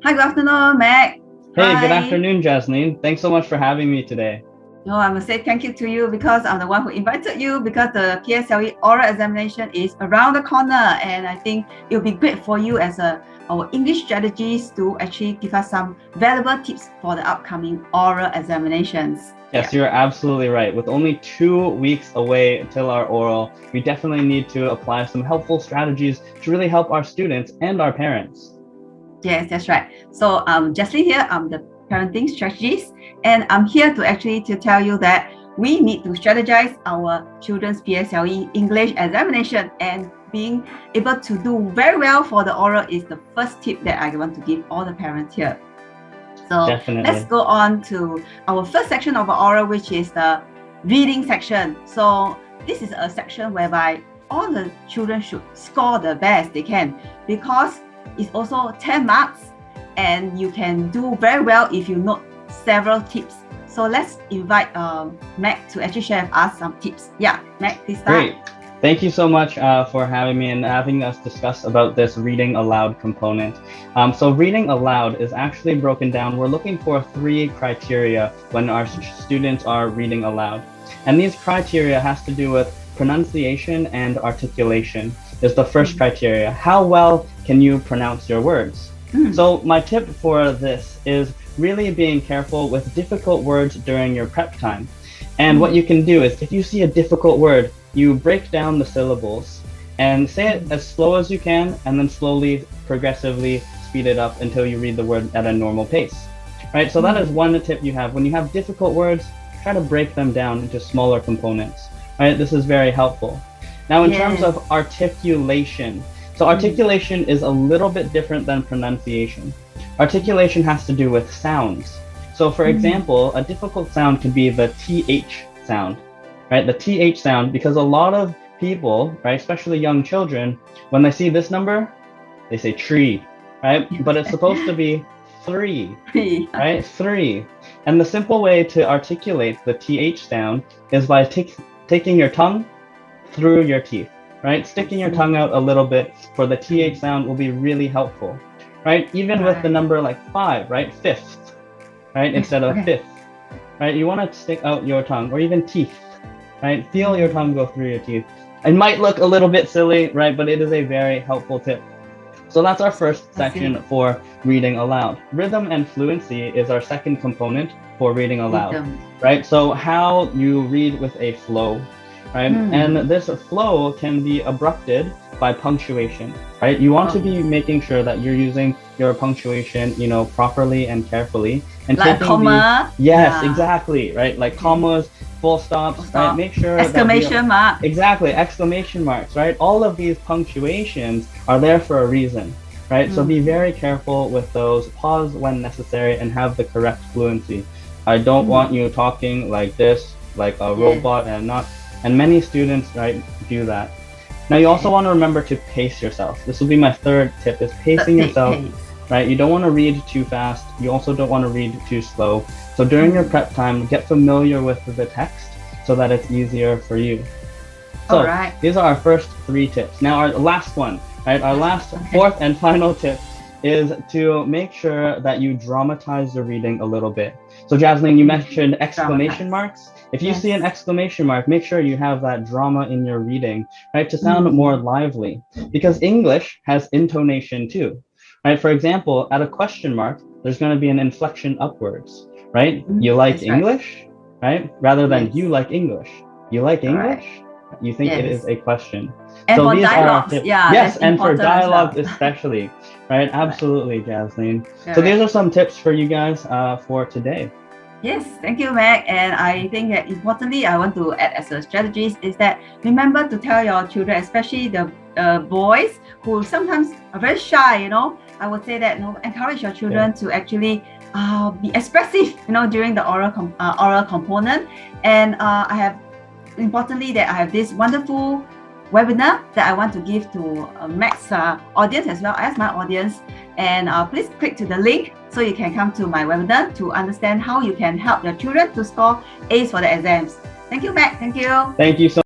Hi, good afternoon, Mac. Hey, good Hi. afternoon, Jasline. Thanks so much for having me today. No, I must say thank you to you because I'm the one who invited you because the PSLE oral examination is around the corner, and I think it will be great for you as our English strategist to actually give us some valuable tips for the upcoming oral examinations. Yes, you're absolutely right. With only 2 weeks away until our oral, we definitely need to apply some helpful strategies to really help our students and our parents. Yes, that's right. So Jasline here, I'm the parenting strategist, and I'm here to tell you that we need to strategize our children's PSLE English examination, and being able to do very well for the oral is the first tip that I want to give all the parents here. So Definitely. let's go on to our first section of our oral, which is the reading section. So this is a section whereby all the children should score the best they can, because it's also 10 marks and you can do very well if you note several tips. So let's invite Mac to actually share with us some tips. Yeah, Mac, please start. Great. Thank you so much for having me and having us discuss about this reading aloud component. So reading aloud is actually broken down. We're looking for 3 criteria when our students are reading aloud. And these criteria has to do with pronunciation and articulation is the first criteria. How well can you pronounce your words? So my tip for this is really being careful with difficult words during your prep time. And what you can do is if you see a difficult word, you break down the syllables and say it as slow as you can, and then slowly, progressively speed it up until you read the word at a normal pace. Right? So that is one tip you have. When you have difficult words, try to break them down into smaller components. Right? This is very helpful. Now, in terms of articulation, so articulation is a little bit different than pronunciation. Articulation has to do with sounds. So for example, a difficult sound could be the TH sound, right? The TH sound, because a lot of people, right, especially young children, when they see this number, they say tree, right? But it's supposed to be 3, right? 3. And the simple way to articulate the TH sound is by taking your tongue through your teeth, right? Sticking your tongue out a little bit for the TH sound will be really helpful, right? Even with the number like 5, right? Fifth, right? Instead of fifth, right? You want to stick out your tongue, or even teeth, right? Feel your tongue go through your teeth. It might look a little bit silly, right? But it is a very helpful tip. So that's our first section for reading aloud. Rhythm and fluency is our second component for reading aloud, right? So how you read with a flow, right? And this flow can be abrupted by punctuation, right? You want to be making sure that you're using your punctuation, properly and carefully. And like comma. Yes, exactly, right? Like commas, full stops, right? Make sure exclamation mark. Exactly, exclamation marks, right? All of these punctuations are there for a reason, right? So be very careful with those. Pause when necessary and have the correct fluency. I don't want you talking like this, like a robot, and many students, right, do that. Now you also want to remember to pace yourself. This will be my third tip, is pacing yourself, right? You don't want to read too fast. You also don't want to read too slow. So during your prep time, get familiar with the text so that it's easier for you. So these are our first 3 tips. Now our last one, right? Our last, fourth and final tip is to make sure that you dramatize the reading a little bit. So Jasline, you mentioned exclamation marks. If you see an exclamation mark, make sure you have that drama in your reading, right, to sound more lively. Because English has intonation too, right? For example, at a question mark, there's going to be an inflection upwards, right? You like English, right? Rather than you like English. You like English? You think it is a question. And so for these dialogues, are tips. Yes, and for dialogue especially, right? Absolutely, Jasline. So these are some tips for you guys for today. Yes, thank you, Mac. And I think that importantly, I want to add as a strategist is that remember to tell your children, especially the boys who sometimes are very shy, I would say that encourage your children to actually be expressive, during the oral component. And I have this wonderful webinar that I want to give to Mac's audience as well as my audience. And please click to the link so you can come to my webinar to understand how you can help your children to score A's for the exams. Thank you, Mac. Thank you. Thank you so